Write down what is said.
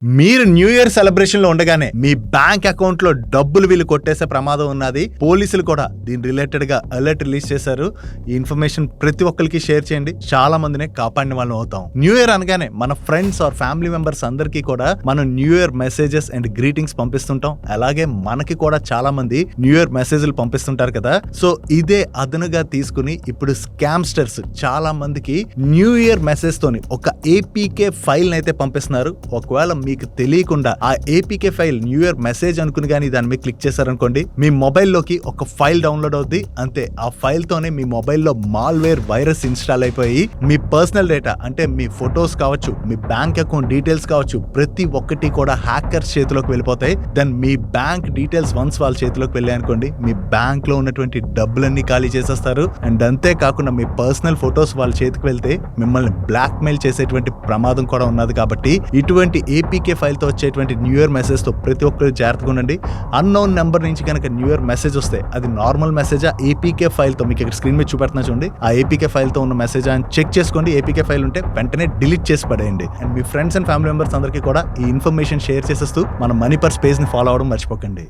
మీరు new year celebration లో ఉండగానే మీ బ్యాంక్ అకౌంట్ లో డబ్బులు వీళ్ళు కొట్టేసే ప్రమాదం ఉన్నది. పోలీసులు కూడా దీని రిలేటెడ్ గా అలర్ట్ రిలీజ్ చేశారు. ఈ ఇన్ఫర్మేషన్ ప్రతి ఒక్కరికి షేర్ చేయండి. చాలా మందిని కాపాడిన వాళ్ళం అవుతాం. న్యూ ఇయర్ అనగానే మన ఫ్రెండ్స్ ఆర్ ఫ్యామిలీ మెంబర్స్ అందరికీ కూడా మనం new year messages and greetings పంపిస్తుంటాం. అలాగే మనకి కూడా చాలా మంది న్యూ ఇయర్ మెసేజ్లు పంపిస్తుంటారు కదా. సో ఇదే అదనుగా తీసుకుని ఇప్పుడు స్కామ్స్టర్స్ చాలా మందికి న్యూ ఇయర్ మెసేజ్ తోని ఒక ఏపీకే ఫైల్ అయితే పంపిస్తున్నారు. ఒకవేళ మీకు తెలియకుండా ఆ APK file new year message అనుకుని కానీ దాని మీద క్లిక్ చేశారనుకోండి, మీ మొబైల్లోకి ఒక ఫైల్ డౌన్లోడ్ అవుద్ది. అంతే, ఆ ఫైల్ తోనే మీ మొబైల్లో మాల్వేర్ వైరస్ ఇన్స్టాల్ అయిపోయి మీ పర్సనల్ డేటా అంటే మీ ఫొటోస్ కావచ్చు, మీ బ్యాంక్ అకౌంట్ డీటెయిల్స్ కావచ్చు, ప్రతి ఒక్కటి కూడా హ్యాకర్స్ చేతిలోకి వెళ్ళిపోతాయి. దెన్ మీ బ్యాంక్ డీటెయిల్స్ వన్స్ వాళ్ళ చేతిలోకి వెళ్ళాయనుకోండి, మీ బ్యాంక్ లో ఉన్నటువంటి డబ్బులన్నీ ఖాళీ చేసేస్తారు. అండ్ అంతే కాకుండా మీ పర్సనల్ ఫొటోస్ వాళ్ళ చేతికి వెళ్తే మిమ్మల్ని బ్లాక్ మెయిల్ చేసేటువంటి ప్రమాదం కూడా ఉన్నది. కాబట్టి ఇటువంటి ఏపీకే ఫైల్ తో వచ్చేటువంటి న్యూ ఇయర్ మెసేజ్ తో ప్రతి ఒక్కరు జాగ్రత్తగా ఉండండి. అన్నోన్ నెంబర్ నుంచి కనుక న్యూ ఇయర్ మెసేజ్ వస్తే అది నార్మల్ మెసేజా, ఏపీకే ఫైల్ తో మీకు ఇక్కడ స్క్రీన్ మీద చూపెడుతున్నా చూడండి, ఆ ఏపీకే ఫైల్ తో ఉన్న మెసేజ్ అని చెక్ చేసుకోండి. ఏపీకే ఫైల్ ఉంటే వెంటనే డిలీట్ చేసి పడేయండి. And me friends and family members అందరికీ కూడా ఈ ఇన్ఫర్మేషన్ షేర్ చేసేస్తూ మన మనీ పర్స్ పేజ్ ని ఫాలో అవడం మర్చిపోకండి.